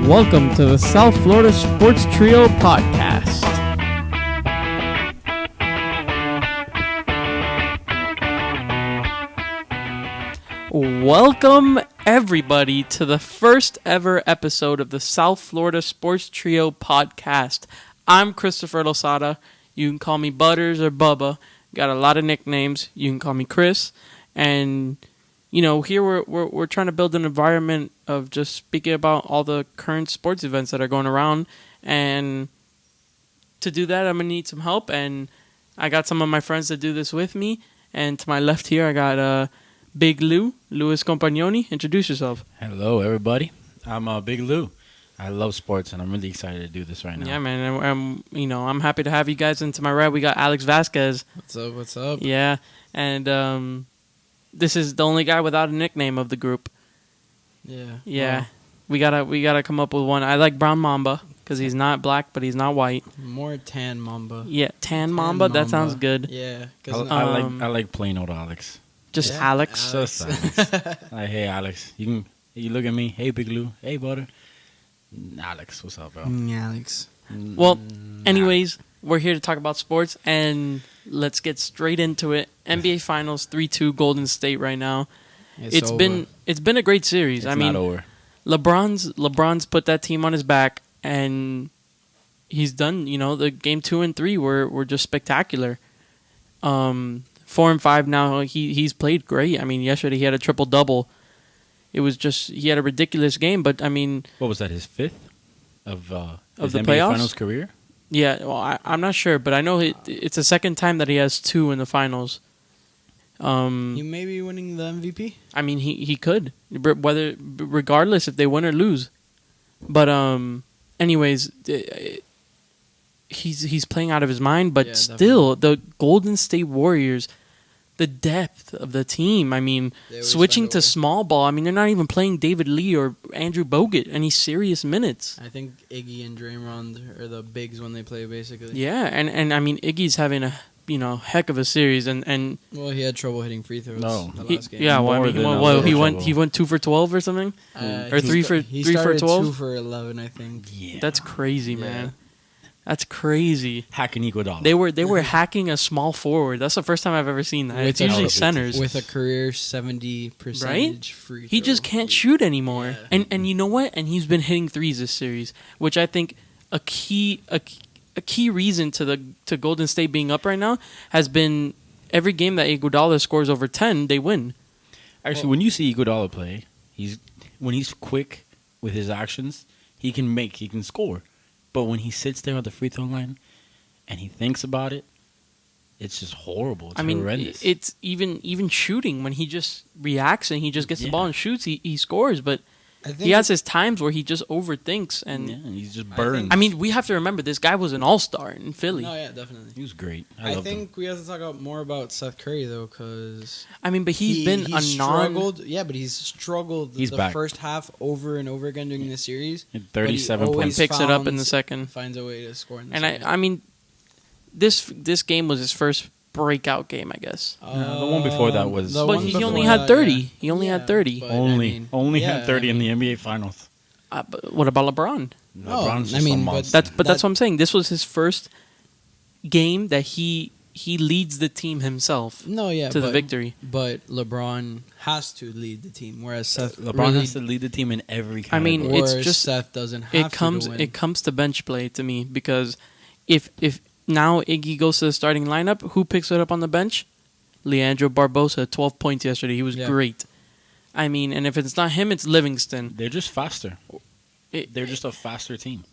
Welcome to the South Florida Sports Trio podcast. Welcome, everybody, to the first ever episode of the South Florida Sports Trio podcast. I'm Christopher Losada. You can call me Butters or Bubba. Got a lot of nicknames. You can call me Chris. And, you know, here we're trying to build an environment of just speaking about all the current sports events that are going around. And to do that, I'm going to need some help. And I got some of my friends to do this with me. And to my left here, I got Big Lou, Louis Companioni. Introduce yourself. Hello, everybody. I'm Big Lou. I love sports, and I'm really excited to do this right now. Yeah, man. I'm happy to have you guys. And to my right, we got Alex Vazquez. What's up? Yeah, and this is the only guy without a nickname of the group. Yeah. Yeah, we gotta come up with one. I like Brown Mamba because he's not black, but he's not white. More Tan Mamba. Yeah, Tan Mamba. That sounds good. Yeah. I like plain old Alex. Just Yeah, Alex. Just Alex. Like, hey, Alex. You look at me. Hey, Big Lou. Hey, Butter. Alex, what's up, bro? Alex. Well, anyways, we're here to talk about sports, and let's get straight into it. NBA Finals 3-2 Golden State right now. It's been a great series. It's not over. LeBron's put that team on his back, and he's done. You know, the game 2 and 3 were just spectacular. 4 and 5 now. He's played great. I mean, yesterday he had a triple double. It was just he had a ridiculous game, but I mean, what was that? His fifth of the NBA playoffs? Finals career? Yeah, well, I'm not sure, but I know it's the second time that he has 2 in the finals. He may be winning the MVP. I mean, he could, regardless if they win or lose. But anyways, he's playing out of his mind. But still, the Golden State Warriors, the depth of the team. I mean, switching to small ball. I mean, they're not even playing David Lee or Andrew Bogut any serious minutes. I think Iggy and Draymond are the bigs when they play, basically. Yeah, and I mean, Iggy's having a heck of a series, and well, he had trouble hitting free throws. The last game. Yeah, well, he went 2 for 12 or something, or 3 for 12. He started 2 for 11, I think. Yeah, that's crazy, man. That's crazy. Hacking Iguodala. They were hacking a small forward. That's the first time I've ever seen that. It's usually centers with a career 70% right? free throw. He just can't shoot anymore. Yeah. And you know what? And he's been hitting threes this series, which I think a key reason to Golden State being up right now has been every game that Iguodala scores over 10, they win. Actually, when you see Iguodala play, when he's quick with his actions, he can score. But when he sits there at the free throw line and he thinks about it, it's just horrible. It's horrendous. It's even shooting when he just reacts and he just gets the ball and shoots, he scores. But he has his times where he just overthinks and he's just burned. I mean, we have to remember this guy was an all-star in Philly. Oh, yeah, definitely. He was great. I think we have to talk more about Seth Curry, though, because I mean, but he's struggled. Yeah, but he's struggled back. First half over and over again during the series. 37 points. And picks it up in the second. Finds a way to score in the second. second. I mean, this game was his first breakout game, I guess. The one before that was... But he only had 30. Yeah. He only had 30. Only had 30 in the NBA Finals. But what about LeBron? LeBron's just a monster. That's what I'm saying. This was his first game that he leads the team himself. To the victory. But LeBron has to lead the team, whereas Seth has to lead the team in every kind. I mean, it's just Seth doesn't have to win. It comes to bench play to me because if now Iggy goes to the starting lineup, who picks it up on the bench? Leandro Barbosa, 12 points yesterday. He was great. I mean, and if it's not him, it's Livingston. They're just faster. They're just a faster team.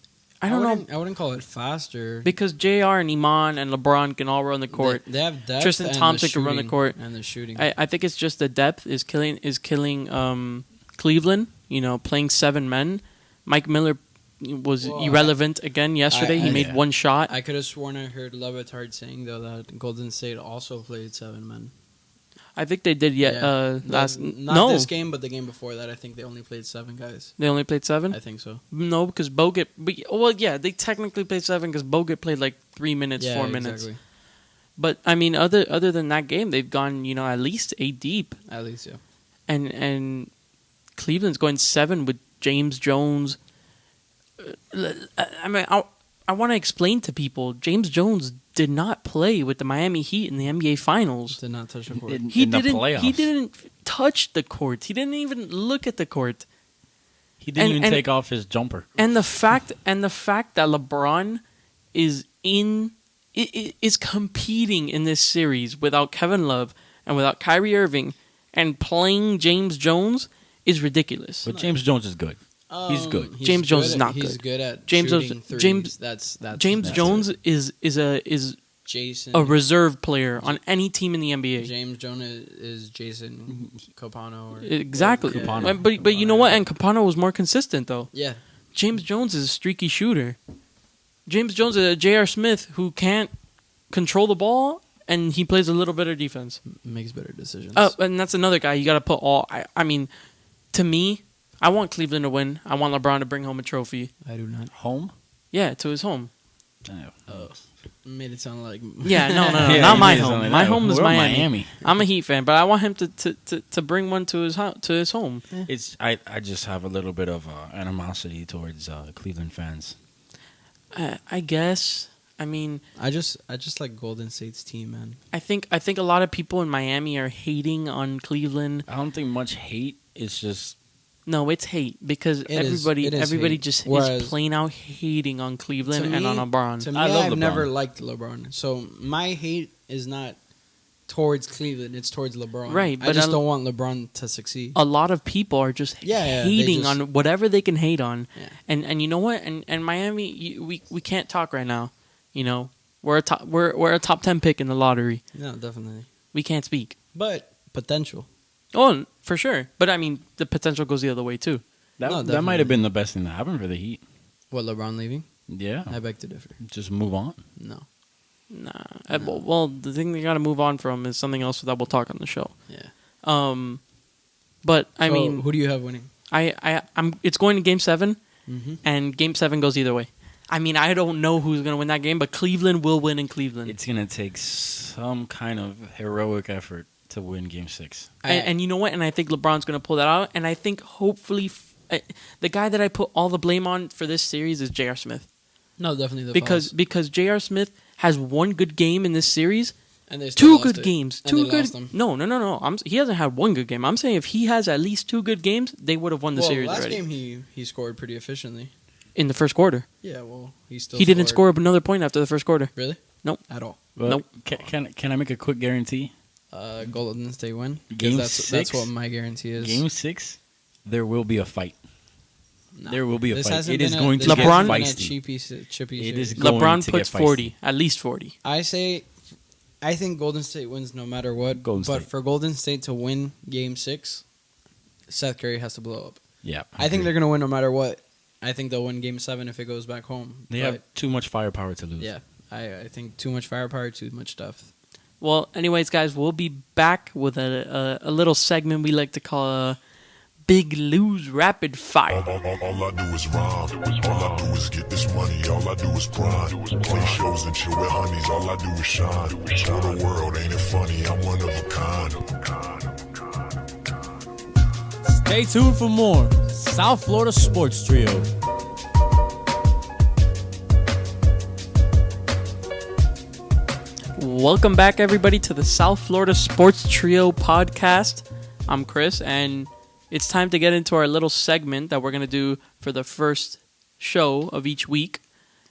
I don't know. I wouldn't call it faster. Because JR and Iman and LeBron can all run the court. They have depth. Tristan Thompson can run the court. And the shooting. I think it's just the depth is killing Cleveland, playing 7 men. Mike Miller was irrelevant again yesterday. He made one shot. I could have sworn I heard Levitard saying, though, that Golden State also played 7 men. I think they did not this game, but the game before that. I think they only played 7 guys. They only played 7? I think so. No, because Bogut... they technically played 7 because Bogut played like 3 minutes, 4 minutes. Exactly. But, I mean, other than that game, they've gone, at least 8 deep. At least, yeah. And Cleveland's going 7 with James Jones, I mean, I want to explain to people. James Jones did not play with the Miami Heat in the NBA Finals. Did not touch the court. He in the didn't. playoffs. He didn't touch the court. He didn't even look at the court. He didn't even and- take off his jumper. And the fact that LeBron is is competing in this series without Kevin Love and without Kyrie Irving and playing James Jones is ridiculous. But James Jones is good. He's good. James Jones is not He's good. good at James shooting Jones- threes. James- That's James Jones is Jason. a reserve player on any team in the NBA. James Jones is Jason Copano. Or, Exactly. Yeah. Capano. But you know what? And Capano was more consistent though. Yeah. James Jones is a streaky shooter. James Jones is a J.R. Smith who can't control the ball and he plays a little better defense. Makes better decisions. And that's another guy you got to put all. I mean, to me, I want Cleveland to win. I want LeBron to bring home a trophy. I do not. Home? Yeah, to his home. Made it sound like. Yeah, no, Yeah, not he my made it sound home. like My that. home is We're Miami. I'm a Heat fan, but I want him to bring one to his home. It's I just have a little bit of animosity towards Cleveland fans. I guess. I mean, I just like Golden State's team, man. I think a lot of people in Miami are hating on Cleveland. I don't think much hate. It's just No, it's hate because It is everybody hate. just Whereas- is plain out hating on Cleveland To and me- on LeBron. To me, I love I've LeBron. never liked LeBron, so my hate is not towards Cleveland; it's towards LeBron. Right, I but just I- don't want LeBron to succeed. A lot of people are just Yeah, they hating just- on whatever they can hate on, Yeah. and you know what? And Miami, we can't talk right now. You know, we're a top 10 pick in the lottery. No, definitely, We can't speak. but potential. Oh, for sure. But I mean, the potential goes the other way too. that. No, That might have been the best thing that happened for the Heat. What, LeBron leaving? Yeah, I beg to differ. just move on. No. Nah. Well, the thing they got to move on from is something else that we'll talk on the show. Yeah. But I So, mean, who do you have winning? I'm. It's going to Game 7, Mm-hmm. and Game 7 goes either way. I mean, I don't know who's going to win that game, but Cleveland will win in Cleveland. It's gonna take some kind of heroic effort to win Game 6. And you know what? And I think LeBron's going to pull that out. And I think hopefully the guy that I put all the blame on for this series is J.R. Smith. No, definitely the Because J.R. Smith has one good game in this series, and they still two lost good it. games, And two they good. lost them. No. He hasn't had one good game. I'm saying if he has at least two good games, they would have won the series last already game he scored pretty efficiently. in the first quarter. Yeah, well, he still He didn't scored. score another point after the first quarter. Really? Nope. At all. But Nope. Can I make a quick guarantee? Golden State win. 'Cause Game that's 6? what my guarantee is. Game 6, there will be a fight. No. There will be a This fight. hasn't It is been a- going to this get LeBron- hasn't been a feisty. chippy It is series. going LeBron to puts get feisty. 40, at least 40. I say, I think Golden State wins no matter what. Golden but State. for Golden State to win Game 6, Seth Curry has to blow up. Yeah, I think they're going to win no matter what. I think they'll win Game 7 if it goes back home. They But, have too much firepower to lose. yeah, I think too much firepower, too much stuff. Well, anyways, guys, we'll be back with a little segment we like to call a Big Lose Rapid Fire. All I do is rhyme. All I do is get this money. All I do is grind. Play shows and chill with honeys. All I do is shine. Show the world, ain't it funny? I'm one of a kind. Stay tuned for more South Florida Sports Trio. Welcome back, everybody, to the South Florida Sports Trio podcast. I'm Chris, and it's time to get into our little segment that we're going to do for the first show of each week.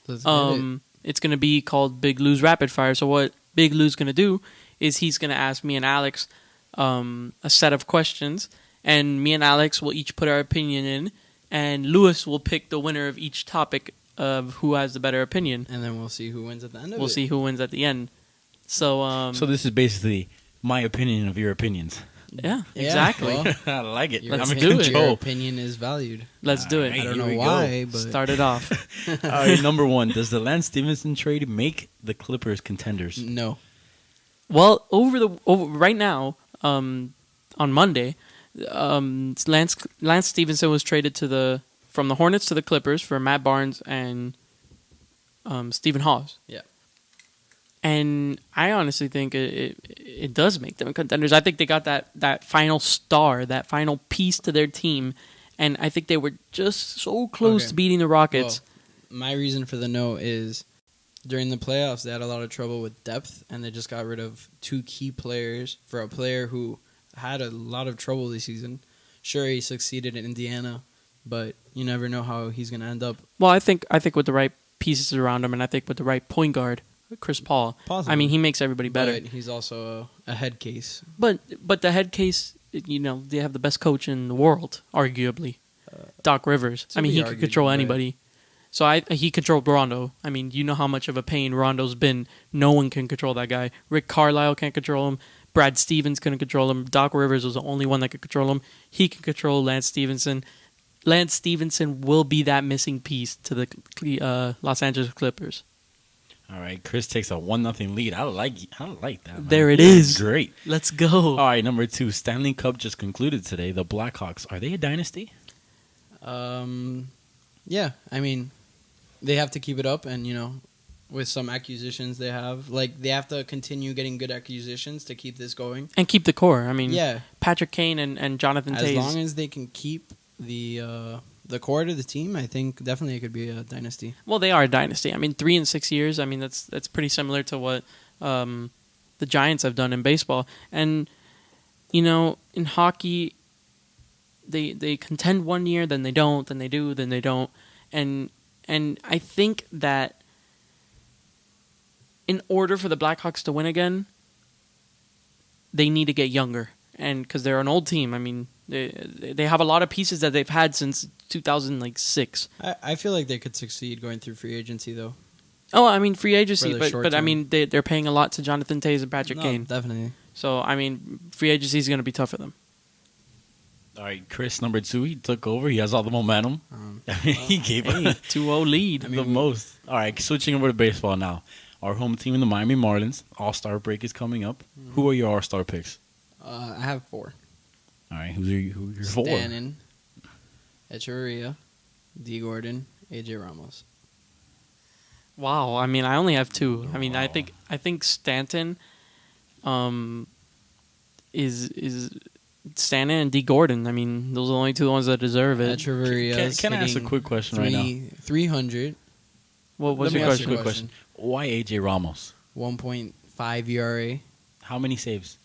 Let's get it. It's going to be called Big Lou's Rapid Fire. So what Big Lou's going to do is he's going to ask me and Alex a set of questions, and me and Alex will each put our opinion in, and Lewis will pick the winner of each topic of who has the better opinion. And then we'll see who wins at the end of it. We'll see who wins at the end. So, So this is basically my opinion of your opinions. yeah, Yeah, exactly. well, I like it. Your Let's I'm do in it. Your control. opinion is valued. Let's do it. Alright. I don't Here know we go. why, but Start it off. All right, number 1. Does the Lance Stevenson trade make the Clippers contenders? no. Well, over right now, on Monday, Lance Stevenson was traded from the Hornets to the Clippers for Matt Barnes and Stephen Hawes. Yeah. And I honestly think it does make them contenders. I think they got that final star, that final piece to their team, and I think they were just so close Okay. to beating the Rockets. my reason for the no is during the playoffs they had a lot of trouble with depth, and they just got rid of 2 key players for a player who had a lot of trouble this season. Sure, he succeeded in Indiana, but you never know how he's going to end up. Well, I think with the right pieces around him, and I think with the right point guard, Chris Paul. Possibly. I mean, he makes everybody better. But he's also a head case. But the head case, they have the best coach in the world, arguably, Doc Rivers. I mean, he could control anybody. So he controlled Rondo. I mean, you know how much of a pain Rondo's been. No one can control that guy. Rick Carlisle can't control him. Brad Stevens couldn't control him. Doc Rivers was the only one that could control him. He can control Lance Stevenson. Lance Stevenson will be that missing piece to the Los Angeles Clippers. All right, Chris takes a 1-0 lead. I like that. Man. There it is. Great. Let's go. All right, number 2, Stanley Cup just concluded today. The Blackhawks, are they a dynasty? Yeah, I mean, they have to keep it up, and with some acquisitions they have, they have to continue getting good acquisitions to keep this going and keep the core. I mean, yeah, Patrick Kane and Jonathan Toews. As long as they can keep the core to the team, I think definitely it could be a dynasty. Well, they are a dynasty. I mean, 3 in 6 years. I mean, that's pretty similar to what the Giants have done in baseball. And in hockey, they contend one year, then they don't, then they do, then they don't, and I think that in order for the Blackhawks to win again, they need to get younger, and because they're an old team. I mean, they have a lot of pieces that they've had since 2006. I feel like they could succeed going through free agency though. Oh, I mean free agency, but I term. mean they're paying a lot to Jonathan Toews and Patrick Kane. Definitely. So I mean free agency is going to be tough for them. All right, Chris, number 2, he took over. He has all the momentum. He gave a 2-0 lead. the most. All right, switching over to baseball now. Our home team in the Miami Marlins. All-Star break is coming up. Who are your All-Star picks? I have 4. All right, who's your 4? Stanton, Echeverria, D. Gordon, AJ Ramos. Wow, I mean I only have 2. I mean Wow. I think Stanton is Stanton and D. Gordon. I mean those are the only 2 ones that deserve it. Echeverria. Can I ask a quick question right now? 300. What was Let your me ask question? you a Quick question. Why AJ Ramos? 1.5 ERA, How many saves?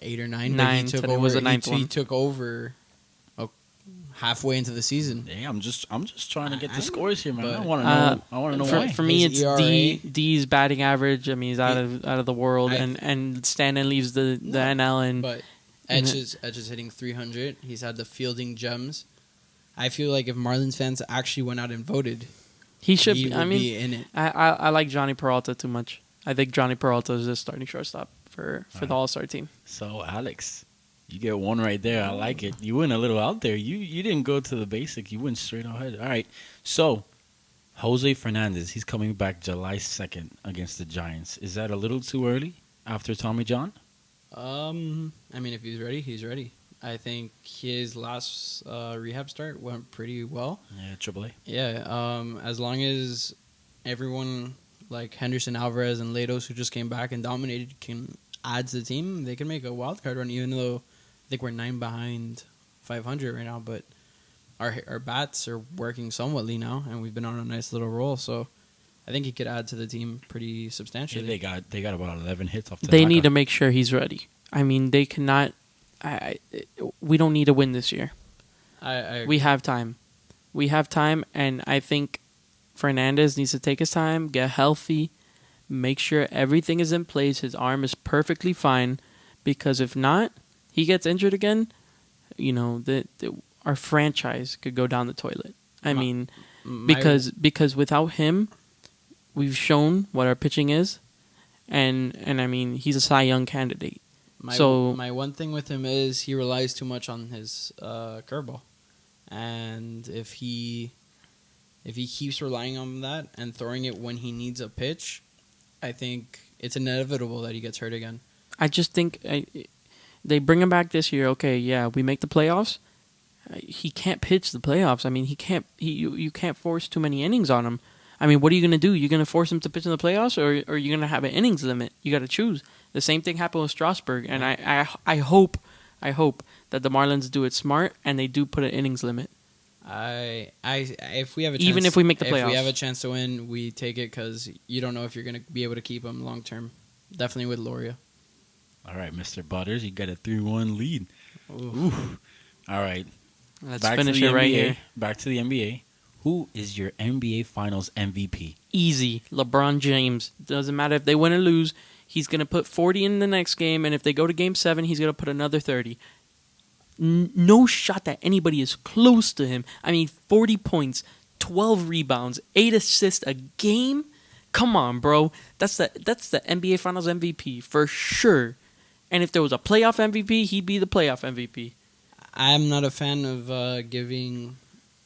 8 or 9. 9, But he took today over. was the ninth he one. took over halfway into the season. Yeah, I'm just trying to get I the know, scores here, man. but- I want to know. I want to know why. For me, His it's ERA. D's batting average. I mean, he's out of the world, I- and Stanton leaves the NL, and But Edge is hitting 300. He's had the fielding gems. I feel like if Marlins fans actually went out and voted, he should. he Be, would I mean, be in it. I like Johnny Peralta too much. I think Johnny Peralta is the starting shortstop for the All-Star team. So, Alex, you get 1 right there. I like it. You went a little out there. You didn't go to the basic. You went straight ahead. All right. So, Jose Fernandez, he's coming back July 2nd against the Giants. Is that a little too early after Tommy John? I mean, if he's ready, he's ready. I think his last rehab start went pretty well. Yeah, AAA. Yeah, as long as everyone like Henderson, Alvarez, and Latos, who just came back and dominated, can add to the team, they can make a wild card run, even though I think we're 9 behind 500 right now. But our bats are working somewhatly now, and we've been on a nice little roll. So I think he could add to the team pretty substantially. Yeah, they got about 11 hits off the They need to make sure he's ready. I mean, they cannot. We don't need to win this year. I We have time. We have time, and I think Fernandez needs to take his time, get healthy, make sure everything is in place. His arm is perfectly fine, because if not, he gets injured again. Our franchise could go down the toilet. I mean, because without him, we've shown what our pitching is, and I mean he's a Cy Young candidate. My one thing with him is he relies too much on his curveball, and if he keeps relying on that and throwing it when he needs a pitch, I think it's inevitable that he gets hurt again. I just think they bring him back this year. Okay, yeah, we make the playoffs. He can't pitch the playoffs. I mean, he can't. You can't force too many innings on him. I mean, what are you going to do? You're going to force him to pitch in the playoffs, or are you going to have an innings limit? You got to choose. The same thing happened with Strasburg, and I hope that the Marlins do it smart and they do put an innings limit. If we have a chance, Even if we make the if we playoffs. have a chance to win, we take it because you don't know if you're going to be able to keep him long term. Definitely with Loria. All right, Mr. Butters, you got a 3-1 lead. Ooh. All right. Let's Back finish to it the right NBA. here. Back to the NBA. Who is your NBA Finals MVP? Easy. LeBron James. Doesn't matter if they win or lose. He's going to put 40 in the next game, and if they go to Game 7, he's going to put another 30. No shot that anybody is close to him. I mean, 40 points, 12 rebounds, 8 assists a game? Come on, bro. That's the NBA Finals MVP for sure. And if there was a playoff MVP, he'd be the playoff MVP. I'm not a fan of giving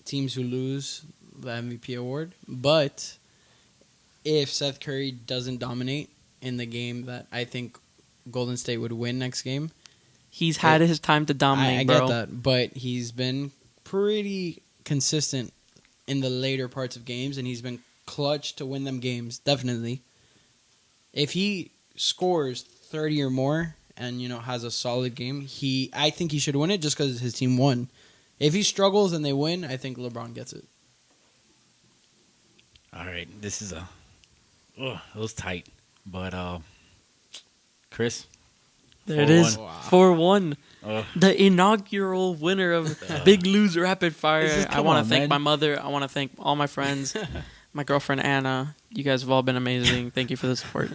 teams who lose the MVP award, but if Seth Curry doesn't dominate in the game that I think Golden State would win next game, He's had his time to dominate, I bro. get that, but he's been pretty consistent in the later parts of games, and he's been clutch to win them games, definitely. If he scores 30 or more and, has a solid game, I think he should win it just because his team won. If he struggles and they win, I think LeBron gets it. All right. This is it was tight. But, Chris? There it is. 4-1. Uh, The inaugural winner of Big Lose Rapid Fire. This is- I come want on, to thank man. my mother. I want to thank all my friends. My girlfriend, Anna. You guys have all been amazing. Thank you for the support.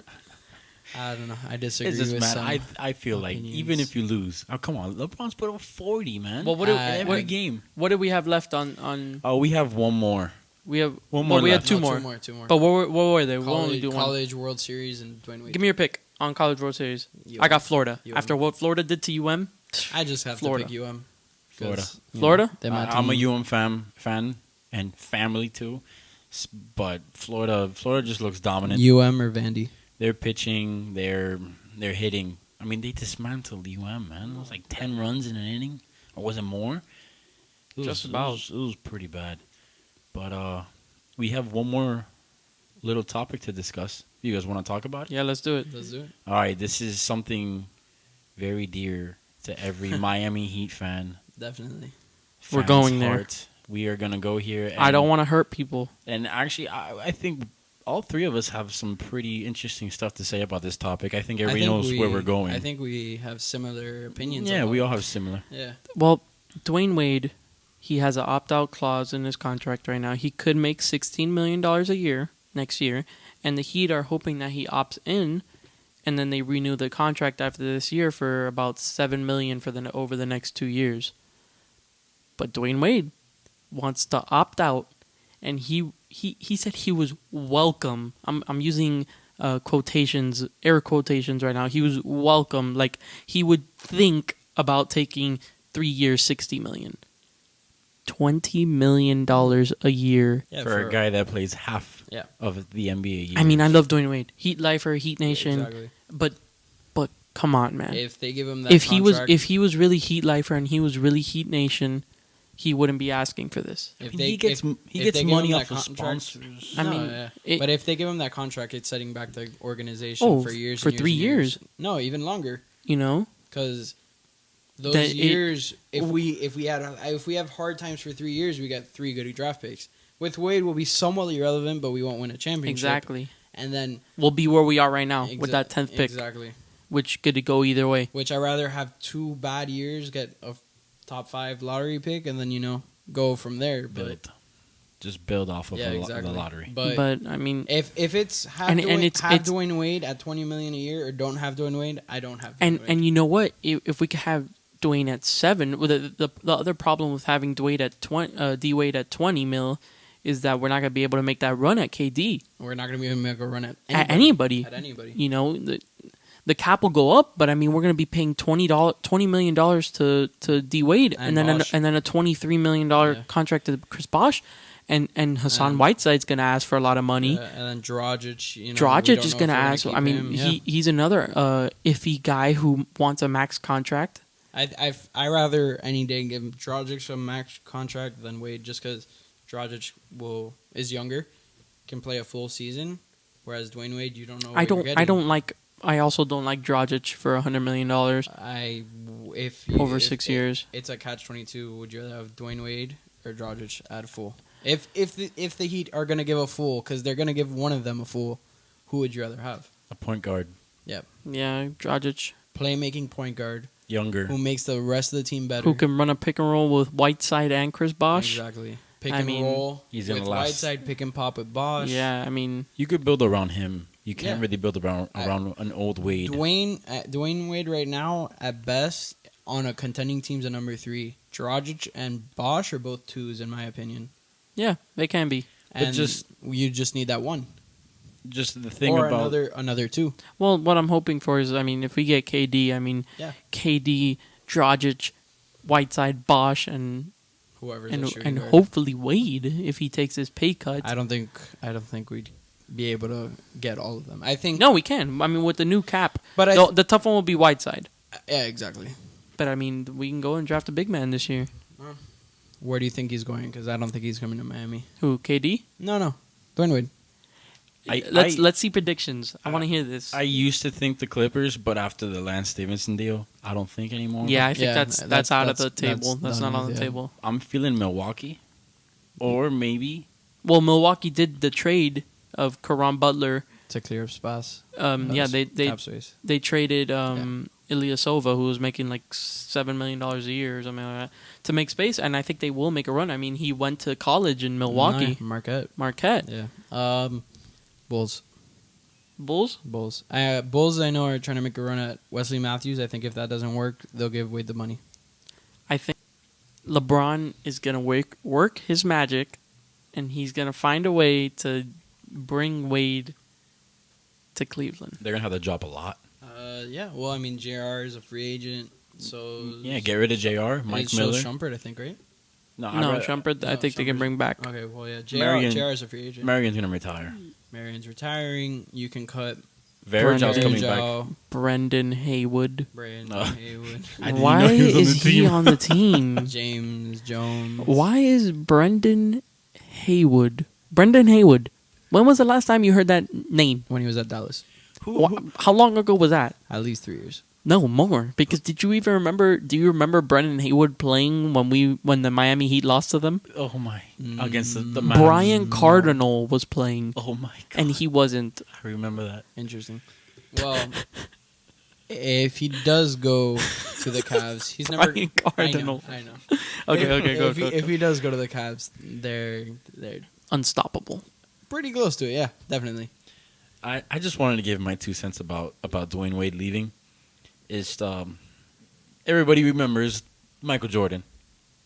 I don't know. I disagree it's just with mad. some. I feel like opinions. even if you lose, come on, LeBron's put up 40, man. Well, every game. What do we have left on Oh, we have one more. we have One more we had left. two No, more. Two more. But what were they? We'll only College, do one. College World Series and Dwayne Wade. Give me your pick on College World Series. UM. I got Florida. UM. After what Florida did to UM, I just have Florida. to pick UM. 'cause, Florida. Florida? they're my I'm a team. UM fan and family too. But Florida just looks dominant. UM or Vandy. They're pitching, they're hitting. I mean, they dismantled UM, man. It was like 10 runs in an inning, or was it more? Just about. It was pretty bad. But we have one more little topic to discuss. You guys want to talk about it? Yeah, let's do it. Let's do it. All right, this is something very dear to every Miami Heat fan. Definitely. We're fan's going there. heart. We are gonna go here. And, I don't want to hurt people. And actually, I think all three of us have some pretty interesting stuff to say about this topic. I think everybody knows where we're going. I think we have similar opinions. Yeah, about we it. all have similar. Yeah. Well, Dwayne Wade, he has an opt-out clause in his contract right now. He could make $16 million a year next year, and the Heat are hoping that he opts in, and then they renew the contract after this year for about $7 million for over the next 2 years. But Dwayne Wade wants to opt out, and he said he was welcome. I'm using quotations, air quotations right now. He was welcome, like he would think about taking 3 years, $60 million. $20 million a year. Yeah, for a guy that plays half Yeah. of the NBA years. I mean, I love Dwayne Wade. Heat lifer, Heat Nation. Exactly. But come on, man. If they give him that If contract, he was really Heat lifer and he was really Heat Nation, he wouldn't be asking for this. if I mean, they he gets if he gets they give money him off that of contract- sponsors. I No, mean, yeah. it- but if they give him that contract, it's setting back the organization Oh, for years. for and years 3 and years. No, even longer. You know? Because those That it- years, if we have hard times for 3 years, we got 3 good draft picks. With Wade, we'll be somewhat irrelevant, but we won't win a championship. Exactly. And then We'll be where we are right now with that 10th pick, exactly. which could go either way. Which I rather have 2 bad years, get a top 5 lottery pick, and then go from there. But Just build off of yeah, the exactly. lottery. But I mean, if it's have, And- Dwayne, and it's- have it's- Dwayne Wade at $20 million a year, or don't have Dwayne Wade, I don't have. Dwayne Wade. and you know what? If we could have Dwayne at 7, well, the other problem with having D Wade at 20 mil is that we're not going to be able to make that run at KD. we're not going to be able to make a run at Anybody. At anybody. You know, the cap will go up, but I mean, we're going to be paying $20 million to D Wade, and then Bosh. a $23 million Yeah. contract to Chris Bosh, and Hassan And- Whiteside's going to ask for a lot of money. And then Dragic, we Dragic don't is know going to if we're ask. keep I mean, him. Yeah. he's another iffy guy who wants a max contract. I rather any day give Dragic a max contract than Wade, just because Dragic is younger, can play a full season, whereas Dwayne Wade, you don't know. What you're getting. I also don't like Dragic for $100 million If over if- 6 if years. It's a catch-22. Would you rather have Dwayne Wade or Dragic at full? If the Heat are gonna give a full, because they're gonna give one of them a full, who would you rather have? A point guard, Yeah, Dragic, Playmaking point guard younger. who makes the rest of the team better. who can run a pick and roll with Whiteside and Chris Bosh. Exactly. Pick I and mean, roll he's with gonna last. Whiteside, pick and pop with Bosch. Yeah, I mean, You could build around him. You can't Yeah. really build around an old Wade. Dwayne Wade right now, at best, on a contending team's a number 3. Dragic and Bosch are both 2s, in my opinion. yeah, they can be. And you just need that one. Just the thing Or about another 2. Well, what I'm hoping for is, I mean, if we get KD, I mean, Yeah. KD, Dragic, Whiteside, Bosch, and Whoever's and a shooting guard. hopefully Wade if he takes his pay cut. I don't think we'd be able to get all of them. I think No, we can. I mean, with the new cap, But the tough one will be Whiteside. yeah, exactly. But I mean, we can go and draft a big man this year. Where do you think he's going? Because I don't think he's coming to Miami. Who? KD? No. Dwayne Wade. Let's see predictions. I want to hear this. I used to think the Clippers, but after the Lance Stevenson deal, I don't think anymore. Yeah, I think Yeah, that's out of the that's table. That's done not on with, the yeah. table. I'm feeling Milwaukee, or maybe Well, Milwaukee did the trade of Caron Butler. To clear up space. Yeah, they Cap space. they traded Ilyasova, who was making like $7 million a year or something like that, to make space, and I think they will make a run. I mean, he went to college in Milwaukee, Marquette. Yeah. Bulls. Bulls. Bulls, I know, are trying to make a run at Wesley Matthews. I think if that doesn't work, they'll give Wade the money. I think LeBron is gonna work his magic, and he's gonna find a way to bring Wade to Cleveland. they're gonna have to drop a lot. Yeah. Well, I mean, JR is a free agent, so Yeah, get rid of Jr. Mike it's Miller. Shumpert, I think, right? No, Shumpert, I think they can bring back. Okay. Well, yeah. Marion- JR is a free agent. Marion's gonna retire. Marion's retiring. You can cut Varejão's coming back. Varejão, Brendan Haywood. Brandon No. Haywood, I didn't Why know he was on is the he team. on the team? James Jones. Why is Brendan Haywood? Brendan Haywood. When was the last time you heard that name? When he was at Dallas, How long ago was that? at least 3 years. No, more. Because did you even remember? Do you remember Brendan Haywood playing when the Miami Heat lost to them? Oh my! Against the Brian Cardinal was playing, Oh my god! and he wasn't. I remember that. Interesting. Well, if he does go to the Cavs, he's never. Brian Cardinal. I know. Okay, go. If he does go to the Cavs, they're Unstoppable. pretty close to it. Yeah, definitely. I just wanted to give my 2 cents about Dwayne Wade leaving. Is everybody remembers Michael Jordan?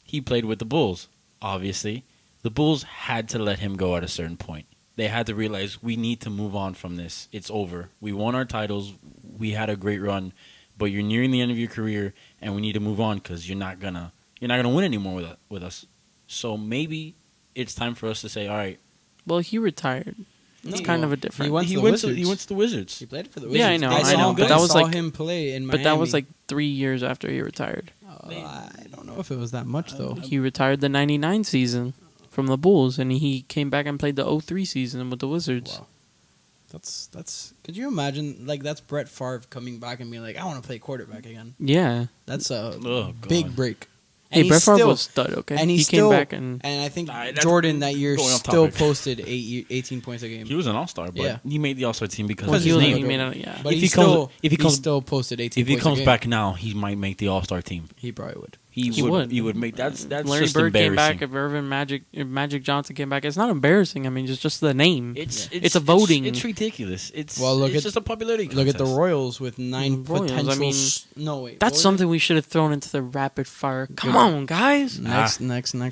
He played with the Bulls. Obviously, the Bulls had to let him go at a certain point. They had to realize we need to move on from this. It's over. We won our titles. We had a great run, but you're nearing the end of your career, and we need to move on because you're not gonna win anymore with us. So maybe it's time for us to say, all right. Well, he retired. It's No, kind of a he different. went He to the went Wizards. to the Wizards. He played for the Yeah, Wizards. I know, but that was saw like- him play in Miami. But that was like 3 years after he retired. I don't know if it was that much though. He retired the '99 season from the Bulls, and he came back and played the '03 season with the Wizards. Wow. That's. Could you imagine? Like that's Brett Favre coming back and being like, "I want to play quarterback again." Yeah. That's a Oh, God. big break. Hey, And Brett he's Favre still- was stud. Okay, and he he's came still- back and I think That's Jordan that year going off still topic. posted 18 points a game. He was an all-star, but Yeah. he made the all-star team because well, of he his was, name. he made yeah. But If he he comes- still, if he comes- still posted 18 If he points a comes game. back now, he might make the all-star team. he probably would. He would. He would make that's Larry just Bird came embarrassing. back. If Magic Johnson came back, it's not embarrassing. I mean, just the name. It's a voting. It's ridiculous. It's Well, look it's at- just a popularity contest. Look at the Royals with 9 Royals, I potential. mean, no wait, That's what was something we should have thrown into the rapid fire. Come on, guys. it? Next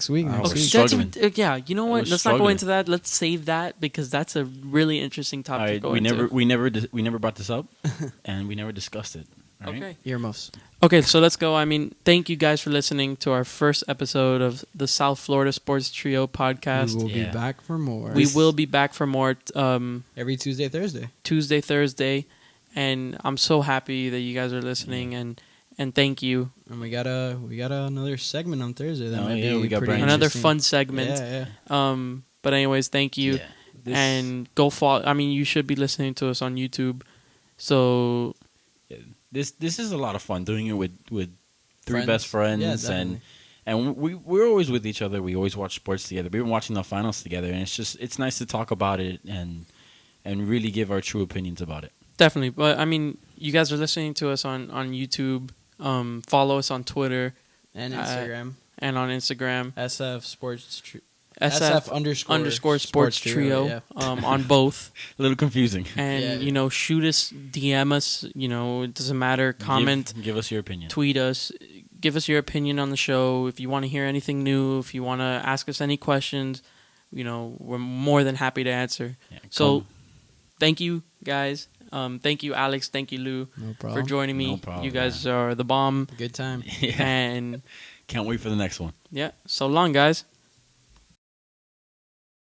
week. I Next was week. struggling. Yeah, you know I what? was Let's not go struggling. into that. Let's save that because that's a really interesting topic All to right, go we into. never brought this up, and we never discussed it. All right? Okay. Earmuffs. Okay, so let's go. I mean, thank you guys for listening to our first episode of the South Florida Sports Trio podcast. We will be Yeah. back for more. We will be back for more every Tuesday, Thursday. Tuesday, Thursday, and I'm so happy that you guys are listening and thank you. And we got another segment on Thursday. That Oh, might yeah, be we got pretty Brian. Another interesting. fun segment. Yeah. But anyways, thank you. Yeah. This- And go follow. I mean, you should be listening to us on YouTube. So this is a lot of fun doing it with three Friends. best friends Yeah, and definitely. And we're always with each other. We always watch sports together. We've been watching the finals together, and it's nice to talk about it and really give our true opinions about it. Definitely. But, I mean, you guys are listening to us on YouTube. Follow us on Twitter. And Instagram. And on Instagram. SF underscore sports trio. Yeah. On both. A little confusing. And, shoot us, DM us. It doesn't matter. Comment. Give us your opinion. Tweet us. Give us your opinion on the show. If you want to hear anything new, if you want to ask us any questions, we're more than happy to answer. Yeah, so, thank you, guys. Thank you, Alex. Thank you, Lou, for joining me. No problem, you guys are the bomb. Good time. And can't wait for the next one. Yeah. So long, guys.